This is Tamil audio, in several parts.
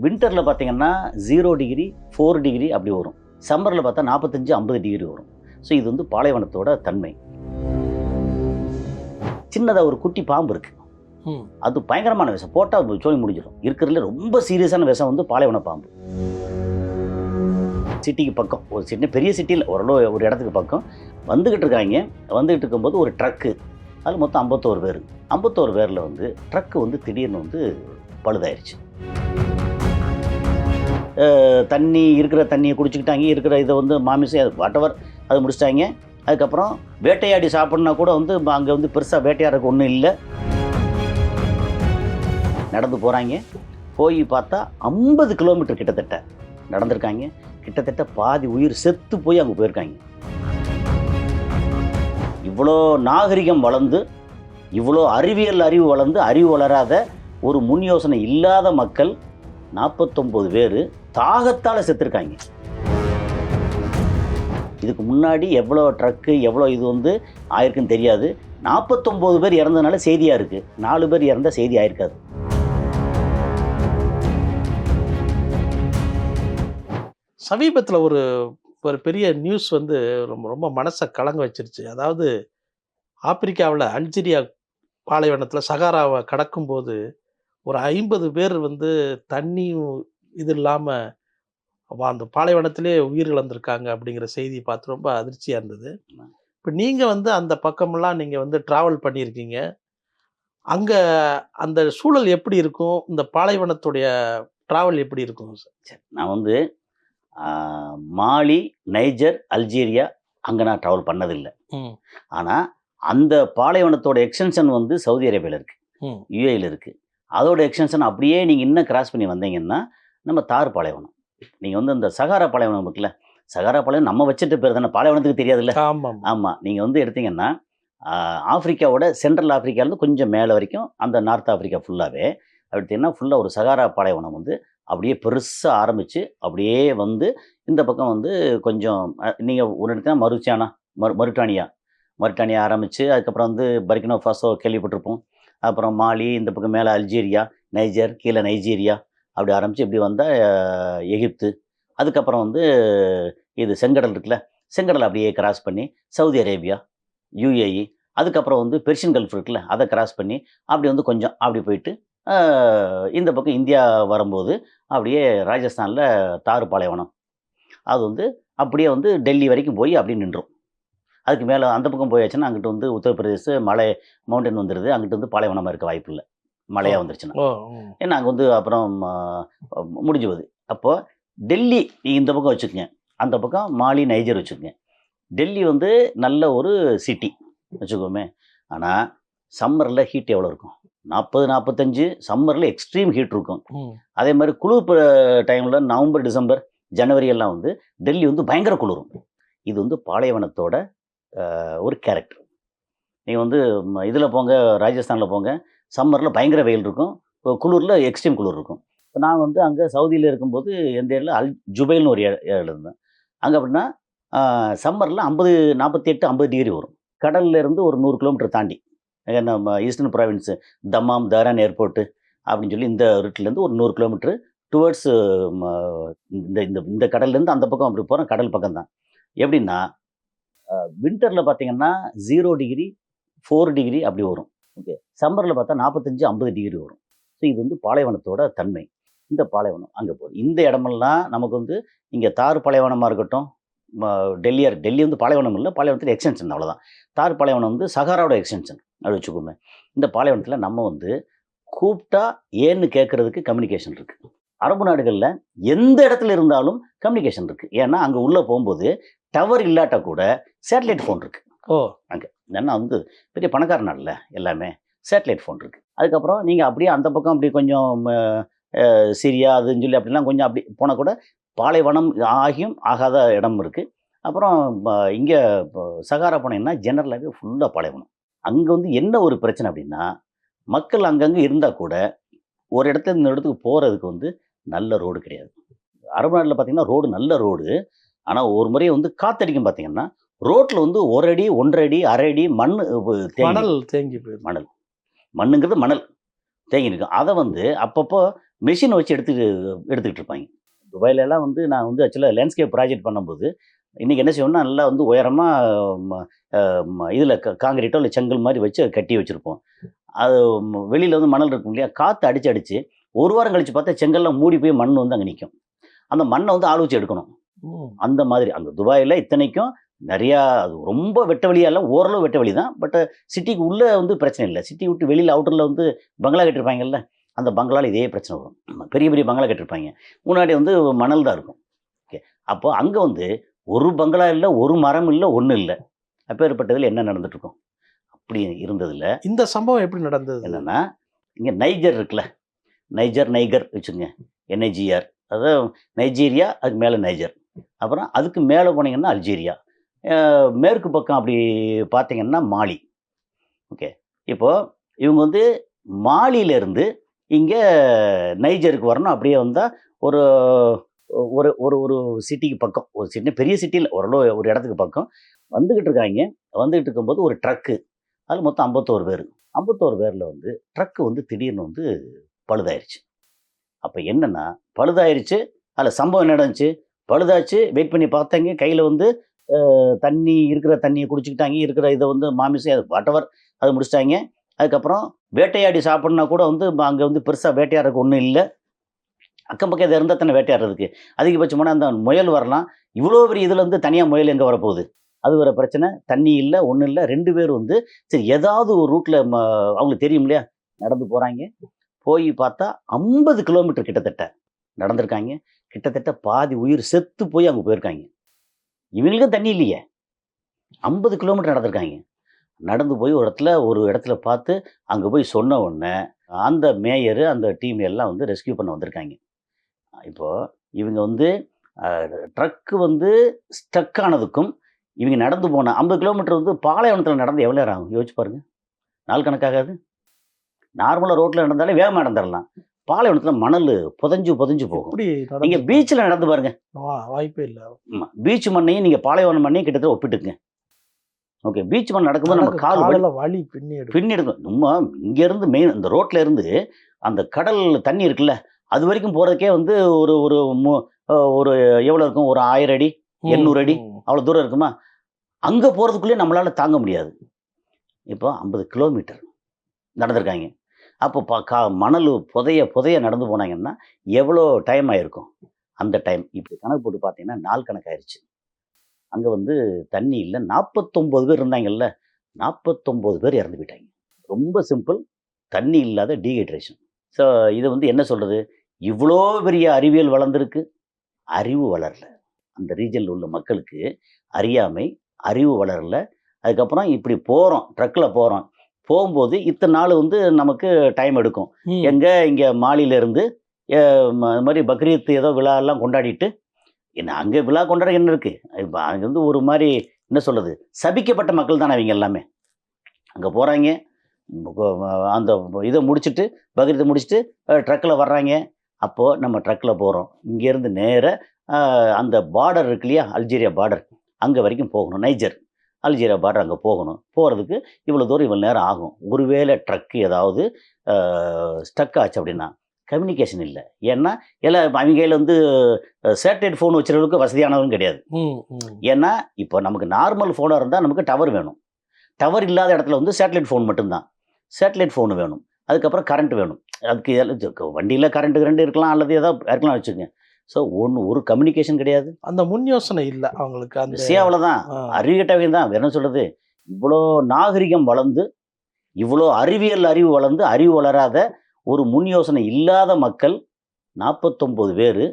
வின்டரில் பார்த்தீங்கன்னா 0 டிகிரி 4 டிகிரி அப்படி வரும். சம்மரில் பார்த்தா 45-50 டிகிரி வரும். ஸோ இது வந்து பாலைவனத்தோட தன்மை. சின்னதாக ஒரு குட்டி பாம்பு இருக்குது. அது பயங்கரமான விஷம், போட்டால் சோழி முடிஞ்சிடும். இருக்கிறதுல ரொம்ப சீரியஸான விஷம் வந்து பாலைவன பாம்பு. சிட்டிக்கு பக்கம், ஒரு சின்ன பெரிய சிட்டியில் ஓரளவு ஒரு இடத்துக்கு பக்கம் வந்துக்கிட்டு இருக்காங்க. வந்துக்கிட்டு இருக்கும்போது ஒரு ட்ரக்கு, அதில் மொத்தம் 51 பேர். 51 பேரில் வந்து ட்ரக்கு வந்து திடீர்னு வந்து பழுதாயிருச்சு. தண்ணி இருக்கிற தண்ணியை குடிச்சிக்கிட்டாங்க, இருக்கிற இதை வந்து மாமிசம் வாட்டவர் அது முடிச்சிட்டாங்க. அதுக்கப்புறம் வேட்டையாடி சாப்பிட்னா கூட வந்து அங்கே வந்து பெருசாக வேட்டையாடுறதுக்கு ஒன்றும் இல்லை. நடந்து போகிறாங்க. போய் பார்த்தா 50 கிலோமீட்டர் கிட்டத்தட்ட நடந்திருக்காங்க. கிட்டத்தட்ட பாதி உயிர் செத்து போய் அங்கே போயிருக்காங்க. இவ்வளோ நாகரிகம் வளர்ந்து, இவ்வளோ அறிவு வளர்ந்து, அறிவு வளராத ஒரு முன் யோசனை இல்லாத மக்கள் 49 பேர் தாகத்தால் செத்துருக்காங்க. இதுக்கு முன்னாடி எவ்வளோ ட்ரக்கு எவ்வளோ இது வந்து ஆயிருக்குன்னு தெரியாது. 49 பேர் இறந்ததுனால செய்தியாக இருக்குது. 4 பேர் இறந்தால் செய்தி ஆயிருக்காது. சமீபத்தில் ஒரு ஒரு பெரிய நியூஸ் வந்து ரொம்ப ரொம்ப மனசை கலங்க வச்சிருச்சு. அதாவது ஆப்பிரிக்காவில் அல்ஜீரியா பாலைவனத்தில் சகாராவை கடக்கும்போது ஒரு 50 பேர் வந்து தண்ணியும் இது இல்லாமல் அந்த பாலைவனத்திலே உயிர் இழந்திருக்காங்க அப்படிங்கிற செய்தி பார்த்து ரொம்ப அதிர்ச்சியாக இருந்தது. இப்போ நீங்கள் வந்து அந்த பக்கமெல்லாம் நீங்கள் வந்து ட்ராவல் பண்ணியிருக்கீங்க. அங்கே அந்த சூழல் எப்படி இருக்கும்? இந்த பாலைவனத்துடைய ட்ராவல் எப்படி இருக்கும் சார்? நான் வந்து மாலி, நைஜர், அல்ஜீரியா அங்கே நான் ட்ராவல் பண்ணதில்லை. ஆனால் அந்த பாலைவனத்தோட எக்ஸ்டென்ஷன் வந்து சவுதி அரேபியாவில் இருக்குது, யுஏயில் இருக்குது. அதோட எக்ஸ்டென்ஷன் அப்படியே நீங்கள் இன்னும் கிராஸ் பண்ணி வந்தீங்கன்னா நம்ம தார் பாலைவனம். நீங்கள் வந்து அந்த சகாரா பாலைவனம் இருக்குல்ல, சகாரா பாலைவனம் நம்ம வச்சுட்டு பேர் தானே, பாலைவனத்துக்கு தெரியாதுல்ல. ஆமாம், நீங்கள் வந்து எடுத்தீங்கன்னா ஆப்பிரிக்காவோட சென்ட்ரல் ஆப்பிரிக்காவிலேருந்து கொஞ்சம் மேலே வரைக்கும் அந்த நார்த் ஆப்பிரிக்கா ஃபுல்லாகவே எடுத்திங்கன்னா ஃபுல்லாக ஒரு சகாரா பாலைவனம் வந்து அப்படியே பெருசாக ஆரம்பித்து அப்படியே வந்து இந்த பக்கம் வந்து கொஞ்சம் நீங்கள் ஒரு இடத்துல மருட்டானியா ஆரம்பித்து அதுக்கப்புறம் வந்து பர்கினோ ஃபாசோ கேள்விப்பட்டிருப்போம். அப்புறம் மாலி, இந்த பக்கம் மேலே அல்ஜீரியா, நைஜர், கீழே நைஜீரியா அப்படி ஆரம்பித்து இப்படி வந்தால் எகிப்து. அதுக்கப்புறம் வந்து இது செங்கடல் இருக்குல்ல, செங்கடல் அப்படியே கிராஸ் பண்ணி சவுதி அரேபியா, யுஏஇ, அதுக்கப்புறம் வந்து பெர்ஷியன் கல்ஃப் இருக்குல்ல, அதை கிராஸ் பண்ணி அப்படி வந்து கொஞ்சம் அப்படி போயிட்டு இந்த பக்கம் இந்தியா வரும்போது அப்படியே ராஜஸ்தானில் தார் பாலைவனம் அது வந்து அப்படியே வந்து டெல்லி வரைக்கும் போய் அப்படி நின்றும். அதுக்கு மேலே அந்த பக்கம் போயாச்சுன்னா அங்கிட்டு வந்து உத்தரப்பிரதேச மலை மவுண்டன் வந்துடுது. அங்கிட்டு வந்து பாலைவனமாக இருக்க வாய்ப்பு இல்லை, மழையாக வந்துருச்சுன்னா. ஏன்னா அங்கே வந்து அப்புறம் முடிஞ்சு போகுது. அப்போது டெல்லி இந்த பக்கம் வச்சுக்கோங்க, அந்த பக்கம் மாலி, நைஜர் வச்சுக்கோங்க. டெல்லி வந்து நல்ல ஒரு சிட்டி வச்சுக்கோமே. ஆனால் சம்மரில் ஹீட் எவ்வளோ இருக்கும்? 40-45. சம்மரில் எக்ஸ்ட்ரீம் ஹீட் இருக்கும். அதே மாதிரி குளிர் டைமில் நவம்பர், டிசம்பர், ஜனவரி எல்லாம் வந்து டெல்லி வந்து பயங்கர குளிரும். இது வந்து பாலைவனத்தோட ஒரு கேரக்டர். நீங்கள் வந்து இதில் போங்க, ராஜஸ்தானில் போங்க, சம்மரில் பயங்கர வெயில் இருக்கும், குளிரில் எக்ஸ்ட்ரீம் குளிர் இருக்கும். இப்போ நான் வந்து அங்கே சவுதியில் இருக்கும்போது எந்த ஏரியாவில் அல் ஜுபைல்னு ஒரு ஏரியாவில் இருந்தேன். அங்கே அப்படின்னா சம்மரில் 48-50 டிகிரி வரும். கடல்லேருந்து ஒரு 100 கிலோமீட்டர் தாண்டி நம்ம ஈஸ்டர்ன் ப்ராவின்ஸு தம்மாம், தஹரான் ஏர்போர்ட்டு அப்படின்னு சொல்லி இந்த ரூட்லேருந்து ஒரு 100 கிலோமீட்டர் டுவர்ட்ஸ் இந்த இந்த இந்த கடல்லேருந்து அந்த பக்கம் அப்படி போகிறோம். கடல் பக்கம் தான். எப்படின்னா வின்டரில் பார்த்தீங்கன்னா 0 டிகிரி 4 டிகிரி அப்படி வரும். ஓகே, சம்மரில் பார்த்தா 45-50 டிகிரி வரும். ஸோ இது வந்து பாலைவனத்தோட தன்மை. இந்த பாலைவனம் அங்கே போகுது. இந்த இடமெல்லாம் நமக்கு வந்து இங்கே தார் பாலைவனமாக இருக்கட்டும், டெல்லி வந்து பாலைவனம் இல்லை, பாலைவனத்தில் எக்ஸ்டென்ஷன் அவ்வளோதான். தார் பாலைவனம் வந்து சகாராவோட எக்ஸ்டென்ஷன் அப்படி வச்சுக்கோங்க. இந்த பாலைவனத்தில் நம்ம வந்து கூப்பிட்டா ஏன்னு கேட்குறதுக்கு கம்யூனிகேஷன் இருக்குது. அரபு நாடுகளில் எந்த இடத்துல இருந்தாலும் கம்யூனிகேஷன் இருக்குது. ஏன்னா அங்கே உள்ளே போகும்போது டவர் இல்லாட்டா கூட சேட்டலைட் ஃபோன் இருக்குது. அங்கே ஏன்னா வந்து பெரிய பணக்கார நாடுல எல்லாமே சேட்டலைட் ஃபோன் இருக்குது. அதுக்கப்புறம் நீங்கள் அப்படியே அந்த பக்கம் அப்படி கொஞ்சம் சிரியா அதுன்னு சொல்லி அப்படிலாம் கொஞ்சம் அப்படி போனால் கூட பாலைவனம் ஆகியும் ஆகாத இடம் இருக்குது. அப்புறம் இங்கே சகாரா போனீங்கன்னா ஜெனரலாகவே ஃபுல்லாக பாலைவனம். அங்கே வந்து என்ன ஒரு பிரச்சனை அப்படின்னா, மக்கள் அங்கங்கே இருந்தால் கூட ஒரு இடத்துல இந்த இடத்துக்கு போகிறதுக்கு வந்து நல்ல ரோடு கிடையாது. அரபு நாட்டில் பார்த்தீங்கன்னா ரோடு நல்ல ரோடு. ஆனால் ஒரு முறை வந்து காற்றடிக்கும் பார்த்தீங்கன்னா ரோட்டில் வந்து 1 அடி 1.5 அடி அரை அடி தேங்கி போயிடும். மண்ணுங்கிறது மணல் தேங்கி இருக்கும். அதை வந்து அப்பப்போ மெஷினை வச்சு எடுத்துக்கிட்டு இருப்பாங்க. துபாயில எல்லாம் வந்து நான் வந்து ஆக்சுவலாக லேண்ட்ஸ்கேப் ப்ராஜெக்ட் பண்ணும்போது இன்றைக்கி என்ன செய்வோம்னா நல்லா வந்து உயரமாக இதில் காங்கிரீட்டோ இல்லை செங்கல் மாதிரி வச்சு கட்டி வச்சுருப்போம். அது வெளியில் வந்து மணல் இருக்கும் இல்லையா, காற்று அடித்து ஒரு வாரம் கழித்து பார்த்தா செங்கல்லாம் மூடி போய் மண் வந்து அங்கே நிற்கும். அந்த மண்ணை வந்து ஆள் வச்சு எடுக்கணும். அந்த மாதிரி அங்கே துபாயில் இத்தனைக்கும் நிறையா அது ரொம்ப வெட்ட வெளியாக இல்லை, ஓரளவு வெட்ட வெளி தான். பட் சிட்டிக்கு உள்ளே வந்து பிரச்சனை இல்லை. சிட்டி விட்டு வெளியில் அவுட்டரில் வந்து பங்களா கட்டியிருப்பாங்கல்ல, அந்த பங்களாவில் இதே பிரச்சனை வரும். பெரிய பெரிய பங்களா கட்டியிருப்பாங்க, முன்னாடி வந்து மணல் தான் இருக்கும். ஓகே, அப்போ அங்கே வந்து ஒரு பங்களா இல்லை, ஒரு மரம் இல்லை, ஒன்றும் இல்லை. அப்பேற்பட்டதில் என்ன நடந்துட்டுருக்கும்? அப்படி இருந்ததில்ல. இந்த சம்பவம் எப்படி நடந்தது? என்னென்னா, இங்கே நைஜர் இருக்குல்ல, நைகர் வச்சுங்க, NIGR, அதாவது நைஜீரியா, அதுக்கு மேலே நைஜர், அப்புறம் அதுக்கு மேலே போனீங்கன்னா அல்ஜீரியா, மேற்கு பக்கம் அப்படி பார்த்தீங்கன்னா மாலி. ஓகே, இப்போது இவங்க வந்து மாலியிலேருந்து இங்கே நைஜருக்கு வரணும். அப்படியே வந்தால் ஒரு ஒரு ஒரு ஒரு சிட்டிக்கு பக்கம், ஒரு சிட்டி பெரிய சிட்டியில் ஓரளவு ஒரு இடத்துக்கு பக்கம் வந்துக்கிட்டு இருக்காங்க. வந்துக்கிட்டு இருக்கும்போது ஒரு ட்ரக்கு, அதில் மொத்தம் 51 பேர். 51 பேரில் வந்து ட்ரக்கு வந்து திடீர்னு வந்து பழுதாயிருச்சு. அப்போ என்னென்னா பழுதாயிருச்சு, அதில் சம்பவம் என்ன நடந்துச்சு, பழுதாச்சு. வெயிட் பண்ணி பார்த்தாங்க, கையில் வந்து தண்ணி இருக்கிற தண்ணியை குடிச்சிக்கிட்டாங்க, இருக்கிற இதை வந்து மாமிசம் அது வாட்டவர் அதை முடிச்சிட்டாங்க. அதுக்கப்புறம் வேட்டையாடி சாப்பிட்னா கூட வந்து அங்கே வந்து பெருசாக வேட்டையாடுறதுக்கு ஒன்றும் இல்லை. அக்கம் பக்கம் இதை இருந்தால் தானே வேட்டையாடுறதுக்கு. அதிகபட்சமான அந்த முயல் வரலாம். இவ்வளோ பெரிய இதில் வந்து தனியாக முயல் எங்கே வரப்போகுது? அது ஒரு பிரச்சனை. தண்ணி இல்லை, ஒன்றும் இல்லை. 2 பேர் வந்து சரி ஏதாவது ஒரு ரூட்டில் அவங்களுக்கு தெரியும் இல்லையா, நடந்து போகிறாங்க. போய் பார்த்தா 50 கிலோமீட்டர் கிட்டத்தட்ட நடந்திருக்காங்க. கிட்டத்தட்ட பாதி உயிர் செத்து போய் அங்கே போயிருக்காங்க. இவங்களுக்கும் தண்ணி இல்லையே, 50 கிலோமீட்டர் நடந்திருக்காங்க. நடந்து போய் ஒரு இடத்துல பார்த்து அங்கே போய் சொன்ன உடனே அந்த மேயரு அந்த டீம் எல்லாம் வந்து ரெஸ்கியூ பண்ண வந்திருக்காங்க. இப்போது இவங்க வந்து ட்ரக்கு வந்து ஸ்டக் ஆனதுக்கும் இவங்க நடந்து போன 50 கிலோமீட்டர் வந்து பாலைவனத்தில் நடந்து எவ்வளோ நேரம் ஆகும் யோசிச்சு பாருங்க. நாள் கணக்காகாது. நார்மலாக ரோட்டில் நடந்தாலே வேகமாக நடந்துடலாம். பாலைவனத்தில் மணல் புதஞ்சு போகும். நீங்கள் பீச்சில் நடந்து பாருங்க, வாய்ப்பே இல்லை. ஆமாம், பீச் மண்ணையும் நீங்கள் பாலைவன மண்ணையும் கிட்டத்தட்ட ஒப்பிட்டுக்குங்க. ஓகே, பீச் மண் நடக்கும்போது நம்ம கால் வலி பின்னி எடுக்கும். நம்ம இங்கேருந்து மெயின் இந்த ரோட்டில் இருந்து அந்த கடல் தண்ணி இருக்குல்ல, அது வரைக்கும் போகிறதுக்கே வந்து ஒரு ஒரு ஒரு எவ்வளோ இருக்கும், ஒரு 1000 அடி 800 அடி அவ்வளோ தூரம் இருக்குமா? அங்கே போகிறதுக்குள்ளே நம்மளால் தாங்க முடியாது. இப்போ 50 கிலோமீட்டர் நடந்திருக்காங்க. அப்போ மணல் புதைய நடந்து போனாங்கன்னா எவ்வளோ டைம் ஆகிருக்கும்? அந்த டைம் இப்படி கணக்கு போட்டு பார்த்தீங்கன்னா நாள் கணக்காயிருச்சு. அங்கே வந்து தண்ணி இல்லை. 49 பேர் இருந்தாங்கல்ல, 49 பேர் இறந்து போயிட்டாங்க. ரொம்ப சிம்பிள், தண்ணி இல்லாத டீஹைட்ரேஷன். ஸோ இது வந்து என்ன சொல்கிறது, இவ்வளோ பெரிய அறிவியல் வளர்ந்துருக்கு, அறிவு வளரல. அந்த ரீஜனில் உள்ள மக்களுக்கு அறியாமை, அறிவு வளரல. அதுக்கப்புறம் இப்படி போகிறோம், ட்ரக்கில் போகிறோம், போகும்போது இத்தனை நாள் வந்து நமக்கு டைம் எடுக்கும். இங்கே மாலியிலேருந்து இது மாதிரி பக்ரீத் ஏதோ விழாலாம் கொண்டாடிட்டு என்ன அங்கே விழா கொண்டாட என்ன இருக்குது? இப்போ அங்கே வந்து ஒரு மாதிரி என்ன சொல்கிறது, சபிக்கப்பட்ட மக்கள் தானே அவங்க எல்லாமே. அங்கே போகிறாங்க, அந்த இதை முடிச்சுட்டு பக்ரீத்தை முடிச்சுட்டு ட்ரக்கில் வர்றாங்க. அப்போது நம்ம ட்ரக்கில் போகிறோம், இங்கேருந்து நேராக அந்த பார்டர் இருக்கு இல்லையா, அல்ஜீரியா பார்டர், அங்கே வரைக்கும் போகணும். நைஜர் அல்ஜீரியா பார்டர் அங்கே போகிறதுக்கு இவ்வளோ தூரம் இவ்வளோ நேரம் ஆகும். ஒருவேளை ட்ரக்கு ஏதாவது ஸ்டக் ஆச்சு அப்படின்னா கம்யூனிகேஷன் இல்லை. ஏன்னா எல்லாம் அவங்க கையில் வந்து சேட்டலைட் ஃபோன் வச்சுருக்கிறதுக்கு வசதியானவரும் கிடையாது. ஏன்னா இப்போ நமக்கு நார்மல் ஃபோனாக இருந்தால் நமக்கு டவர் வேணும். டவர் இல்லாத இடத்துல வந்து சேட்டலைட் ஃபோன் மட்டும்தான். சேட்டலைட் ஃபோனு வேணும், அதுக்கப்புறம் கரண்ட் வேணும். அதுக்கு வண்டியில் கரண்ட் இருக்கலாம், அல்லது ஏதாவது இருக்கலாம் வச்சுக்கோங்க. ஸோ ஒரு கம்யூனிகேஷன் கிடையாது, அந்த முன் யோசனை இல்லை அவங்களுக்கு. அந்த அவ்வளோதான், அறிவிட்டவை தான். என்ன சொல்கிறது, இவ்வளோ நாகரிகம் வளர்ந்து, இவ்வளோ அறிவு வளர்ந்து, அறிவு வளராத ஒரு முன் யோசனை இல்லாத மக்கள் 49 பேர்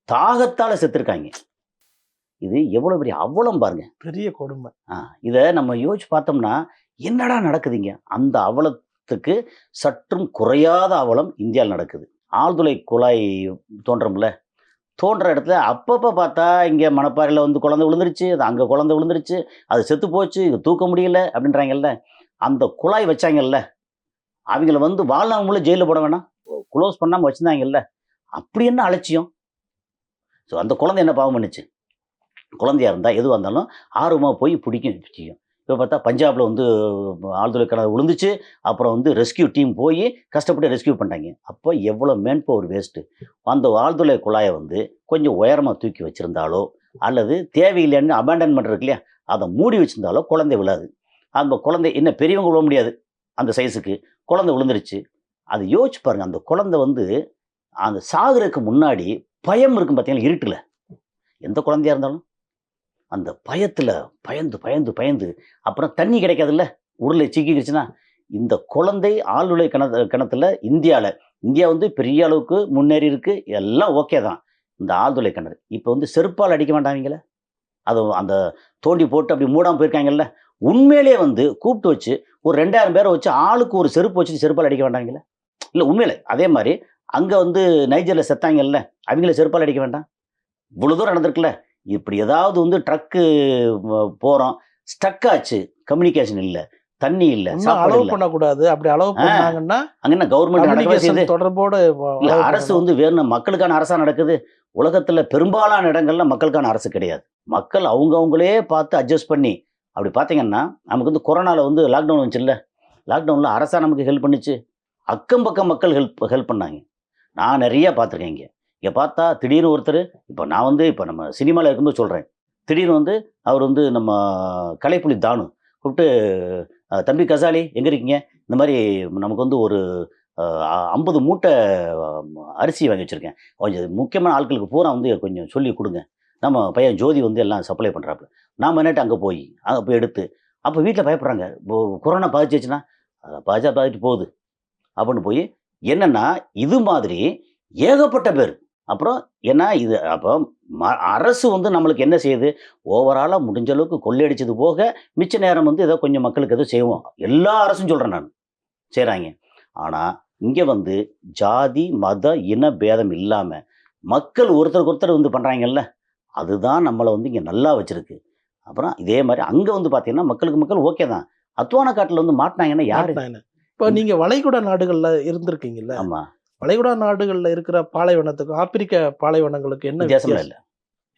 தாகத்தால் செத்துருக்காங்க. இது எவ்வளோ பெரிய அவலம் பாருங்க, பெரிய கொடுமை. இதை நம்ம யோசிச்சு பார்த்தோம்னா என்னடா நடக்குதுங்க. அந்த அவலத்துக்கு சற்றும் குறையாத அவலம் இந்தியாவில் நடக்குது. ஆழ்துளை குழாய் தோன்ற இடத்துல அப்பப்போ பார்த்தா இங்கே மணப்பாறையில் வந்து குழந்தை விழுந்துருச்சு, அது அங்கே குழந்தை விழுந்துருச்சு, அது செத்து போச்சு, இது தூக்க முடியல அப்படின்றாங்கல்ல. அந்த குழாய் வச்சாங்கல்ல, அவங்கள வந்து வாழ்நாள் முழு ஜெயிலில் போட வேணாம், க்ளோஸ் பண்ணாமல் வச்சுருந்தாங்கல்ல, அப்படி என்ன அலட்சியம். ஸோ அந்த குழந்தை என்ன பாவம் பண்ணுச்சு? குழந்தையாக இருந்தால் எதுவாக இருந்தாலும் ஆர்வமாக போய் பிடிக்கும் செய்யும். இப்போ பார்த்தா பஞ்சாபில் வந்து ஆழ்துளை கிணறு விழுந்துச்சு. அப்புறம் வந்து ரெஸ்கியூ டீம் போய் கஷ்டப்பட்டு ரெஸ்கியூ பண்ணிட்டாங்க. அப்போ எவ்வளோ மேன் பவர் வேஸ்ட்டு. அந்த ஆழ்துளை குழாயை வந்து கொஞ்சம் உயரமாக தூக்கி வச்சுருந்தாலோ அல்லது தேவையில்லைன்னு அபேண்டன்மெண்ட் இருக்கு இல்லையா, அதை மூடி வச்சுருந்தாலோ குழந்தை விழாது. அந்த குழந்தை என்ன பெரியவங்க விழ முடியாது அந்த சைஸுக்கு. குழந்தை விழுந்துருச்சு. அது யோசிச்சு பாருங்க. அந்த குழந்தை வந்து அந்த சாகுறதுக்கு முன்னாடி பயம் இருக்கும் பார்த்தீங்களா, இருட்டில். எந்த குழந்தையா இருந்தாலும் அந்த பயத்தில் பயந்து பயந்து பயந்து அப்புறம் தண்ணி கிடைக்காதுல்ல, உருளை சிக்கிக்கிடுச்சுன்னா. இந்த குழந்தை ஆழ்துளை கிணத்துல இந்தியா வந்து பெரிய அளவுக்கு முன்னேறி இருக்கு, எல்லாம் ஓகே தான். இந்த ஆழ்துளை கிணறு இப்போ வந்து செருப்பால் அடிக்க மாட்டாங்களே, அது அந்த தோண்டி போட்டு அப்படி மூடாமல் போயிருக்காங்கல்ல. உண்மையிலே வந்து கூப்பிட்டு வச்சு ஒரு 2000 பேரை வச்சு ஆளுக்கு ஒரு செருப்பு வச்சுட்டு செருப்பால் அடிக்க வேண்டாங்களே. இல்லை உண்மையிலே அதே மாதிரி அங்கே வந்து நைஜரில் செத்தாங்கல்ல, அவங்கள செருப்பால் அடிக்க வேண்டாம். இவ்வளோ தூரம் நடந்திருக்குல்ல. இப்படி ஏதாவது வந்து ட்ரக்கு போகிறோம், ஸ்டக் ஆச்சு, கம்யூனிகேஷன் இல்லை, தண்ணி இல்லை, சாப்பாடு அலோவ் இல்லை. பண்ணக்கூடாது. அப்படி அலோவ் பண்ணாங்கன்னா அங்கே என்ன கவர்மெண்ட் கம்யூனிகேஷன் தொடர்போடு இல்லை, அரசு வந்து வேணும் மக்களுக்கான அரசாக நடக்குது. உலகத்தில் பெரும்பாலான இடங்கள்ல மக்களுக்கான அரசு கிடையாது. மக்கள் அவங்களே பார்த்து அட்ஜஸ்ட் பண்ணி. அப்படி பார்த்தீங்கன்னா நமக்கு வந்து கொரோனாவில் வந்து லாக்டவுன் வந்துச்சுல்ல, லாக்டவுனில் அரசா நமக்கு ஹெல்ப் பண்ணிச்சு. அக்கம் பக்கம் மக்கள் ஹெல்ப் பண்ணாங்க. நான் நிறைய பார்த்துருக்கேன். இங்கே பார்த்தா திடீர்னு ஒருத்தர், இப்போ நான் வந்து இப்போ நம்ம சினிமாவில் இருக்கும்போது சொல்கிறேன், திடீர்னு வந்து அவர் வந்து நம்ம கலைப்புலி தானு கூப்பிட்டு, தம்பி கசாலி எங்கே இருக்கீங்க, இந்த மாதிரி நமக்கு வந்து ஒரு 50 மூட்டை அரிசி வாங்கி வச்சுருக்கேன், கொஞ்சம் முக்கியமான ஆட்களுக்கு பூரா வந்து கொஞ்சம் சொல்லி கொடுங்க. நம்ம பையன் ஜோதி வந்து எல்லாம் சப்ளை பண்ணுறாப்புல. நாம் என்னட்டு அங்கே போய் எடுத்து, அப்போ வீட்டில் பயப்படுறாங்க, கொரோனா பாதிச்சிச்சுன்னா பாதிட்டு போகுது அப்படின்னு போய் என்னென்னா இது மாதிரி ஏகப்பட்ட பேர். அப்புறம் ஏன்னா இது அப்போ அரசு வந்து நம்மளுக்கு என்ன செய்யுது, ஓவராலாக முடிஞ்ச அளவுக்கு கொள்ளையடிச்சது போக மிச்ச நேரம் வந்து ஏதோ கொஞ்சம் மக்களுக்கு எதோ செய்வோம். எல்லா அரசும் சொல்கிறேன் நான் செய்கிறாங்க. ஆனால் இங்கே வந்து ஜாதி மத இன பேதம் இல்லாமல் மக்கள் ஒருத்தருக்கு ஒருத்தர் வந்து பண்ணுறாங்கல்ல, அதுதான் நம்மளை வந்து இங்கே நல்லா வச்சுருக்கு. அப்புறம் இதே மாதிரி அங்கே வந்து பார்த்தீங்கன்னா மக்கள் ஓகே தான். அத்வான காட்டில் வந்து மாட்டினாங்கன்னா யாரு? இப்போ நீங்கள் வளைகுடா நாடுகளில் இருந்திருக்கீங்கல்ல. ஆமாம். வளைகுடா நாடுகளில் இருக்கிற பாலைவனத்துக்கும் ஆப்பிரிக்க பாலைவனங்களுக்கு என்ன வித்தியாசம் இல்லை?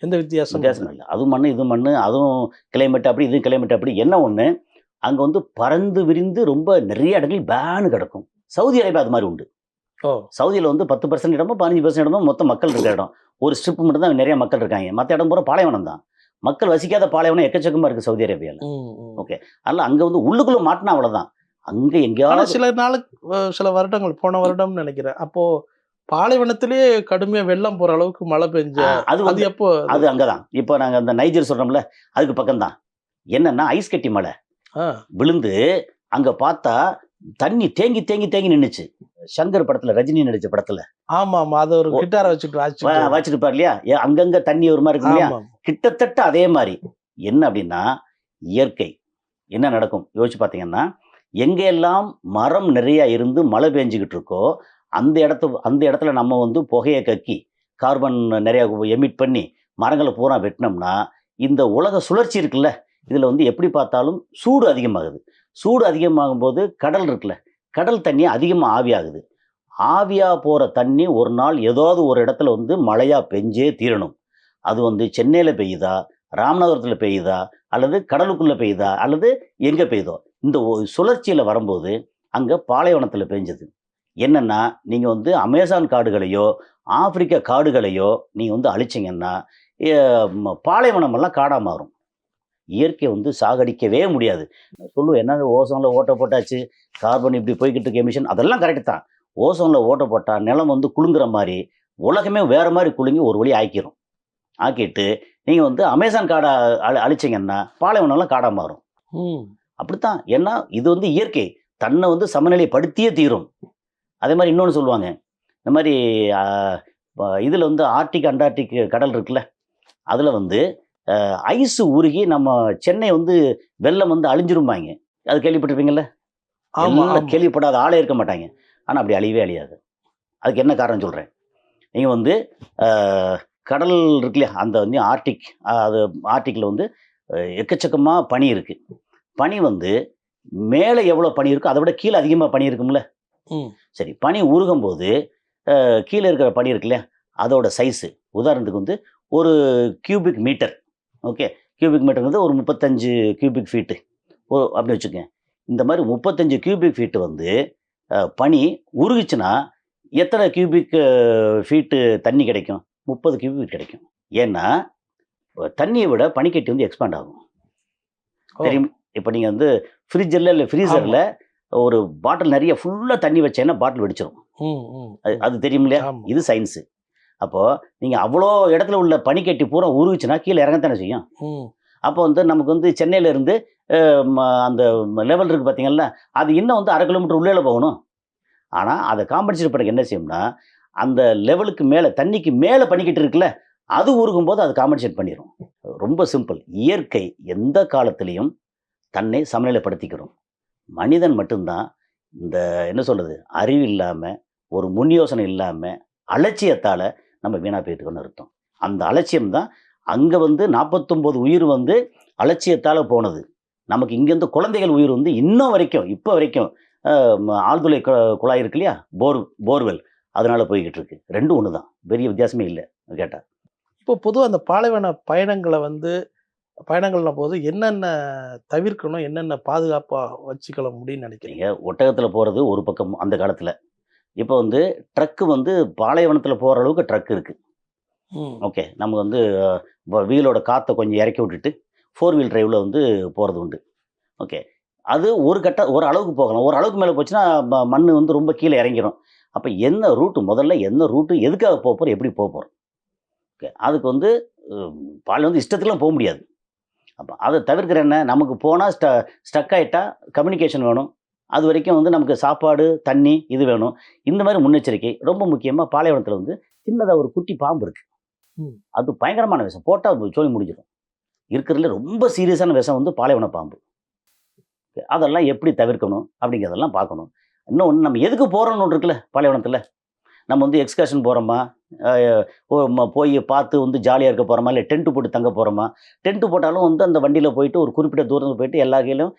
எந்த வித்தியாசம் இல்லை. அதுவும் மண் இது மண், அதுவும் கிளைமேட் அப்படி, இதுவும் கிளைமேட் அப்படி. என்ன ஒன்று, அங்கே வந்து பறந்து விரிந்து ரொம்ப நிறைய இடங்கள் பேனு கிடக்கும். சவுதி அரேபியா அது மாதிரி உண்டு. சவுதியில் வந்து 10% இடமோ 15% இடமோ மொத்த மக்கள் இருக்கிற இடம். ஒரு ஸ்ட்ரிப் மட்டும் தான் நிறைய மக்கள் இருக்காங்க. மற்ற இடம் பூரா பாலைவனம் தான். மக்கள் வசிக்காத பாலைவனம் எக்கச்சக்கமாக இருக்குது சவுதி அரேபியாவில். ஓகே, அதனால் அங்கே வந்து உள்ளுக்குள்ளே மாட்டினா அவ்வளோதான். அங்கே எங்கேயாவது சில வருடங்கள், போன வருடம் நினைக்கிறேன், அப்போ பாலைவனத்திலேயே கடுமையாக வெள்ளம் போற அளவுக்கு மழை பெஞ்ச அது எப்போ? அது அங்கதான். இப்போ நாங்க அந்த நைஜர் சொல்றோம்ல, அதுக்கு பக்கம் தான். என்னன்னா ஐஸ் கட்டி மழை விழுந்து அங்க பார்த்தா தண்ணி தேங்கி தேங்கி தேங்கி நின்னுச்சு. சங்கர் படத்துல, ரஜினி நடிச்ச படத்துல. ஆமா ஆமா, அது ஒரு கிட்டாரை வச்சுட்டு இல்லையா, அங்கங்க தண்ணி ஒரு மாதிரி இருக்கு இல்லையா, கிட்டத்தட்ட அதே மாதிரி. என்ன அப்படின்னா இயற்கை என்ன நடக்கும் யோசிச்சு பார்த்தீங்கன்னா, எங்கெல்லாம் மரம் நிறைய இருந்து மழை பெஞ்சுக்கிட்டு இருக்கோ அந்த இடத்துல நம்ம வந்து புகையை கக்கி கார்பன் நிறைய எமிட் பண்ணி மரங்களை பூரா வெட்டினோம்னா இந்த உலக சுழற்சி இருக்குல்ல, இதில் வந்து எப்படி பார்த்தாலும் சூடு அதிகமாகுது. சூடு அதிகமாகும் போது கடல் இருக்குல்ல, கடல் தண்ணி அதிகமாக ஆவியாகுது. ஆவியாக போகிற தண்ணி ஒரு நாள் ஏதாவது ஒரு இடத்துல வந்து மழையாக பெஞ்சே தீரணும். அது வந்து சென்னையில் பெய்யுதா, ராமநாதபுரத்தில் பெய்யுதா, அல்லது கடலுக்குள்ளே பெய்யுதா, அல்லது எங்கே பெய்யுதோ, இந்த சுழற்சியில் வரும்போது அங்கே பாலைவனத்தில் பெஞ்சது. என்னென்னா நீங்கள் வந்து அமேசான் காடுகளையோ ஆப்பிரிக்க காடுகளையோ நீங்கள் வந்து அழிச்சிங்கன்னா பாலைவனமெல்லாம் காடாக மாறும். இயற்கை வந்து சாகடிக்கவே முடியாது. சொல்லுவோம் என்ன ஓசோனில் ஓட்டை போட்டாச்சு, கார்பன் இப்படி போய்கிட்டு இருக்க எமிஷன், அதெல்லாம் கரெக்டு தான். ஓசோனில் ஓட்டை போட்டால் நிலம் வந்து குலுங்குற மாதிரி உலகமே வேறு மாதிரி குலுங்கி ஒரு வழி ஆக்கிட்டு நீங்கள் வந்து அமேசான் காடை அழிச்சிங்கன்னா பாலைவனம்லாம் காடாக மாறும். அப்படித்தான். ஏன்னா இது வந்து இயற்கை தன்னை வந்து சமநிலைப்படுத்தியே தீரும். அதே மாதிரி இன்னொன்று சொல்லுவாங்க, இந்த மாதிரி இதில் வந்து ஆர்டிக் அண்டார்டிக் கடல் இருக்குல்ல, அதில் வந்து ஐஸு உருகி நம்ம சென்னை வந்து வெள்ளம் வந்து அழிஞ்சிருப்பாங்க. அது கேள்விப்பட்டிருப்பீங்கள்ல? கேள்விப்படாத ஆளே இருக்க மாட்டாங்க. ஆனால் அப்படி அழியவே அழியாது. அதுக்கு என்ன காரணம் சொல்கிறேன். நீங்கள் வந்து கடல் இருக்கு இல்லையா, அந்த வந்து ஆர்டிக்கில் வந்து எக்கச்சக்கமாக பனி இருக்குது. பனி வந்து மேலே எவ்வளோ பனி இருக்கோ அதை விட கீழே அதிகமாக பனி இருக்கும்ல. சரி, பனி உருகும் போது கீழே இருக்கிற பனி இருக்கு இல்லையா, அதோட சைஸு உதாரணத்துக்கு வந்து ஒரு cubic metre. Okay, cubic metre வந்து ஒரு 35 கியூபிக் ஃபீட்டு. அப்படி வச்சுக்கோங்க. இந்த மாதிரி 35 கியூபிக் ஃபீட் வந்து பனி உருகுச்சுன்னா எத்தனை கியூபிக் ஃபீட்டு தண்ணி கிடைக்கும்? 30 கியூபிக் ஃபீட் கிடைக்கும். ஏன்னா தண்ணியை விட பனிக்கட்டி வந்து எக்ஸ்பேண்ட் ஆகும். தெரியும். இப்போ நீங்கள் வந்து ஃப்ரிட்ஜில் இல்லை ஃப்ரீசரில் ஒரு பாட்டில் நிறைய ஃபுல்லாக தண்ணி வச்சேன்னா பாட்டில் வெடிச்சிடும். அது தெரியும் இல்லையா? இது சயின்ஸு. அப்போது நீங்கள் அவ்வளோ இடத்துல உள்ள பனிக்கட்டி பூரா உருகுச்சுன்னா கீழே இறங்கத்தானே செய்யும். அப்போ வந்து நமக்கு வந்து சென்னையிலேருந்து அந்த லெவல் இருக்குது பார்த்தீங்களா, அது இன்னும் வந்து 1/2 கிலோமீட்டர் உள்ளே போகணும். ஆனால் அதை காம்பன்சேட் பண்ண என்ன செய்யும்னா, அந்த லெவலுக்கு மேலே தண்ணிக்கு மேலே பனிக்கட்டி இருக்குல்ல, அது உருகும்போது அது காம்பன்சேட் பண்ணிடும். ரொம்ப சிம்பிள். இயற்கை எந்த காலத்திலையும் தன்னை சமநிலைப்படுத்திக்கிறோம். மனிதன் மட்டும்தான் இந்த என்ன சொல்கிறது, அறிவு இல்லாமல், ஒரு முன் யோசனை இல்லாமல், அலட்சியத்தால் நம்ம வீணாக போயிட்டுக்கணும்னு அர்த்தம். அந்த அலட்சியம் தான் அங்கே வந்து 49 உயிர் வந்து அலட்சியத்தால் போனது. நமக்கு இங்கேருந்து குழந்தைகள் உயிர் வந்து இன்னும் வரைக்கும், இப்போ வரைக்கும் ஆழ்துளை குழாய் இருக்கு இல்லையா, போர்வெல், அதனால் போய்கிட்டு இருக்கு. ரெண்டும் ஒன்று தான், பெரிய வித்தியாசமே இல்லை கேட்டால். இப்போ பொதுவாக அந்த பாலைவன பயணங்கள்ன போது என்னென்ன தவிர்க்கணும், என்னென்ன பாதுகாப்பாக வச்சுக்கொள்ள முடியும்னு நினைக்கிறீங்க? ஒட்டகத்தில் போகிறது ஒரு பக்கம் அந்த காலத்தில். இப்போ வந்து ட்ரக்கு வந்து பாலைவனத்தில் போகிற அளவுக்கு ட்ரக் இருக்குது. ஓகே, நமக்கு வந்து வீலோட காற்றை கொஞ்சம் இறக்கி விட்டுட்டு 4 வீல் டிரைவில் வந்து போகிறது உண்டு. ஓகே, அது ஒரு அளவுக்கு போகலாம். ஒரு அளவுக்கு மேலே போச்சுன்னா மண் வந்து ரொம்ப கீழே இறங்கிடும். அப்போ என்ன ரூட்டு, முதல்ல என்ன ரூட்டு, எதுக்காக போக போகிறோம், எப்படி போக போகிறோம்? ஓகே, அதுக்கு வந்து பால் வந்து இஷ்டத்துக்குலாம் போக முடியாது. அப்போ அதை தவிர்க்கிற என்ன, நமக்கு போனால் ஸ்டக் ஆகிட்டா கம்யூனிகேஷன் வேணும். அது வரைக்கும் வந்து நமக்கு சாப்பாடு, தண்ணி இது வேணும். இந்த மாதிரி முன்னெச்சரிக்கை ரொம்ப முக்கியமாக. பாலைவனத்தில் வந்து சின்னதாக ஒரு குட்டி பாம்பு இருக்குது. அது பயங்கரமான விஷம், போட்டால் சோழி முடிஞ்சிடும். இருக்கிறதுல ரொம்ப சீரியஸான விஷம் வந்து பாலைவன பாம்பு. அதெல்லாம் எப்படி தவிர்க்கணும் அப்படிங்கிறதெல்லாம் பார்க்கணும். இன்னொன்று, நம்ம எதுக்கு போகிறோன்னு ஒன்று இருக்குல்ல பாலைவனத்தில். நம்ம வந்து எக்ஸ்கர்ஷன் போகிறோமா, போய் பார்த்து வந்து ஜாலியாக இருக்க போகிறோமா, இல்லை டென்ட்டு போட்டு தங்க போகிறோமா? டென்ட்டு போட்டாலும் வந்து அந்த வண்டியில் போயிட்டு ஒரு குறிப்பிட்ட தூரத்தில் போயிட்டு எல்லா கையிலும்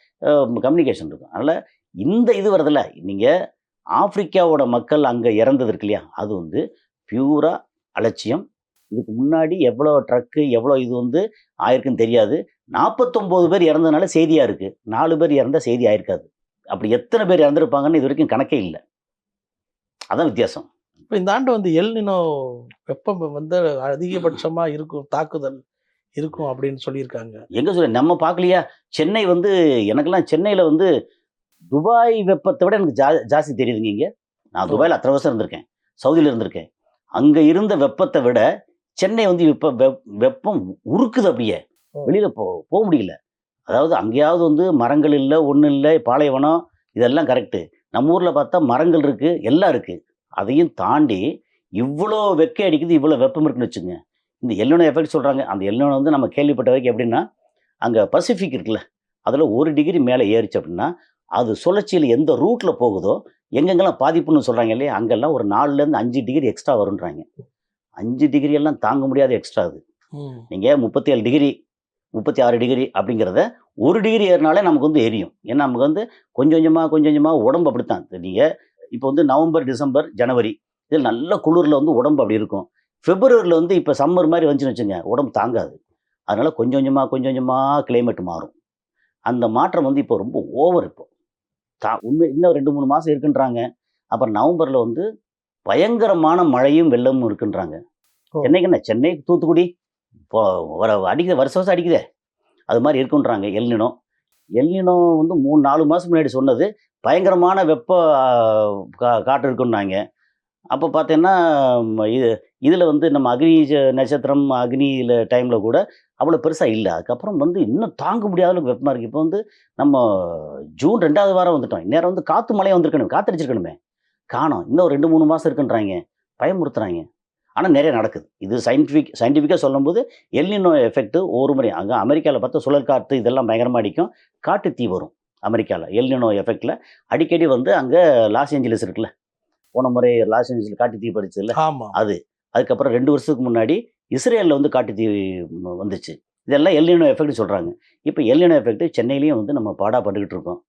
கம்யூனிகேஷன் இருக்கும். அதனால் இந்த இது வரதில்ல. நீங்கள் ஆப்பிரிக்காவோட மக்கள் அங்கே இறந்தது இருக்கு இல்லையா, அது வந்து பியூராக அலட்சியம். இதுக்கு முன்னாடி எவ்வளோ ட்ரக்கு எவ்வளோ இது வந்து ஆயிருக்குன்னு தெரியாது. 49 பேர் இறந்ததுனால செய்தியாக இருக்குது. 4 பேர் இறந்தால் செய்தி ஆயிருக்காது. அப்படி எத்தனை பேர் இறந்துருப்பாங்கன்னு இது வரைக்கும் கணக்கே இல்லை. அதான் வித்தியாசம். இப்போ இந்த ஆண்டு வந்து எல்னினோ வெப்பம் வந்து அதிகபட்சமாக இருக்கும், தாக்குதல் இருக்கும் அப்படின்னு சொல்லியிருக்காங்க. எங்கே சொல்ல, நம்ம பார்க்கலையா? சென்னை வந்து எனக்கெல்லாம் சென்னையில் வந்து துபாய் வெப்பத்தை விட எனக்கு ஜாஸ்தி தெரியுதுங்க. இங்கே நான் துபாயில் அத்தனை வருஷம் இருந்திருக்கேன், சவுதியில் இருந்திருக்கேன். அங்கே இருந்த வெப்பத்தை விட சென்னை வந்து இப்போ வெப்பம் உருக்குது. அப்படியே வெளியில் போக முடியல. அதாவது அங்கேயாவது வந்து மரங்கள் இல்லை, ஒன்றும் இல்லை, பாலைவனம் இதெல்லாம் கரெக்டு. நம்ம ஊரில் பார்த்தா மரங்கள் இருக்குது, எல்லாம் இருக்குது. அதையும் தாண்டி இவ்வளோ வெக்கை அடிக்குது, இவ்வளோ வெப்பம் இருக்குன்னு வச்சுங்க. இந்த எல்னினோ எஃபெக்ட் சொல்கிறாங்க. அந்த எல்னினோ வந்து நம்ம கேள்விப்பட்ட வரைக்கும் எப்படின்னா, அங்கே பசிபிக் இருக்குல்ல, அதில் 1 டிகிரி மேலே ஏறிச்சு அப்படின்னா அது சுழற்சியில் எந்த ரூட்டில் போகுதோ, எங்கெங்கெல்லாம் பாதிப்புன்னு சொல்கிறாங்க இல்லையா, அங்கெல்லாம் ஒரு 4லேருந்து 5 டிகிரி எக்ஸ்ட்ரா வருன்றாங்க. 5 டிகிரி எல்லாம் தாங்க முடியாத எக்ஸ்ட்ரா அது. நீங்கள் 37 டிகிரி 36 டிகிரி அப்படிங்கிறத 1 டிகிரி ஏறினாலே நமக்கு வந்து எரியும். ஏன்னா நமக்கு வந்து கொஞ்சம் கொஞ்சமாக உடம்பு அப்படித்தான். நீங்கள் இப்போ வந்து நவம்பர், டிசம்பர், ஜனவரி இதில் நல்ல குளிரில் வந்து உடம்பு அப்படி இருக்கும். பிப்ரவரியில் வந்து இப்போ சம்மர் மாதிரி வந்துச்சுன்னு வச்சுங்க, உடம்பு தாங்காது. அதனால் கொஞ்சமாக கிளைமேட் மாறும். அந்த மாற்றம் வந்து இப்போ ரொம்ப ஓவர். இப்போ உண்மை இன்னும் 2-3 மாதம் இருக்குன்றாங்க. அப்புறம் நவம்பரில் வந்து பயங்கரமான மழையும் வெள்ளமும் இருக்குன்றாங்க. சென்னைக்கு என்ன, சென்னை தூத்துக்குடி இப்போ அடிக்குது, வருஷம் அடிக்குதே, அது மாதிரி இருக்குன்றாங்க. எல்னினோ வந்து 3-4 மாதம் முன்னாடி சொன்னது பயங்கரமான வெப்ப காற்று இருக்குன்னாங்க. அப்போ பார்த்தீங்கன்னா இதில் வந்து நம்ம அக்னி நட்சத்திரம், அக்னியில் டைமில் கூட அவ்வளோ பெருசாக இல்லை. அதுக்கப்புறம் வந்து இன்னும் தாங்க முடியாத அளவுக்கு வெப்பமாக இருக்குது. இப்போ வந்து நம்ம ஜூன் 2வது வாரம் வந்துட்டோம். இந்நேரம் வந்து காற்று மழையாக வந்திருக்கணும், காற்றடிச்சிருக்கணுமே, காணோம். இன்னும் 2-3 மாதம் இருக்குன்றாங்க, பயமுறுத்துறாங்க. ஆனால் நிறைய நடக்குது. இது சயின்டிஃபிக்காக சொல்லும்போது எல்னினோ எஃபெக்ட் ஒரு முறை அங்கே அமெரிக்காவில் பார்த்தா சுழல் காற்று இதெல்லாம் பயங்கரமாக அடிக்கும், காட்டு தீ வரும் அமெரிக்காவில். எல்னினோ எஃபெக்டில் அடிக்கடி வந்து அங்கே லாஸ் ஏஞ்சலிஸ் இருக்குல்ல, போன முறை லாஸ் ஏஞ்சலிஸில் காட்டு தீ படிச்சதில்ல, அது. அதுக்கப்புறம் 2 வருஷத்துக்கு முன்னாடி இஸ்ரேலில் வந்து காட்டு தீ வந்துச்சு. இதெல்லாம் எல்னினோ எஃபெக்ட் சொல்கிறாங்க. இப்போ எல்னினோ எஃபெக்ட் சென்னையிலையும் வந்து நம்ம பாடாப்பட்டுக்கிட்டு இருக்கோம்.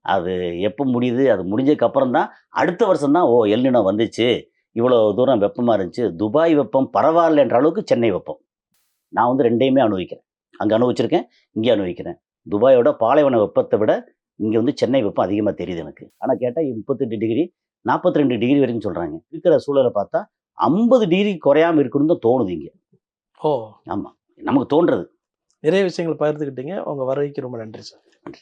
அது எப்போ முடியுது, அது முடிஞ்சதுக்கப்புறம் தான் அடுத்த வருஷம் தான் எல்னினோ வந்துச்சு, இவ்வளோ தூரம் வெப்பமாக இருந்துச்சு. துபாய் வெப்பம் பரவாயில்ல என்ற அளவுக்கு சென்னை வெப்பம். நான் வந்து 2யுமே அனுபவிக்கிறேன். அங்கே அனுபவிச்சிருக்கேன், இங்கே அனுபவிக்கிறேன். துபாயோட பாலைவன வெப்பத்தை விட இங்கே வந்து சென்னை வெப்பம் அதிகமாக தெரியுது எனக்கு. ஆனால் கேட்டால் 38 டிகிரி 42 டிகிரி வரைக்கும் சொல்கிறாங்க. இருக்கிற சூழலை பார்த்தா 50 டிகிரி குறையாமல் இருக்கணும்னு தான் தோணுது இங்கே. ஓ, ஆமாம், நமக்கு தோன்றது. நிறைய விஷயங்கள் பகிர்ந்துக்கிட்டீங்க. உங்க வருகைக்கு ரொம்ப நன்றி சார். நன்றி.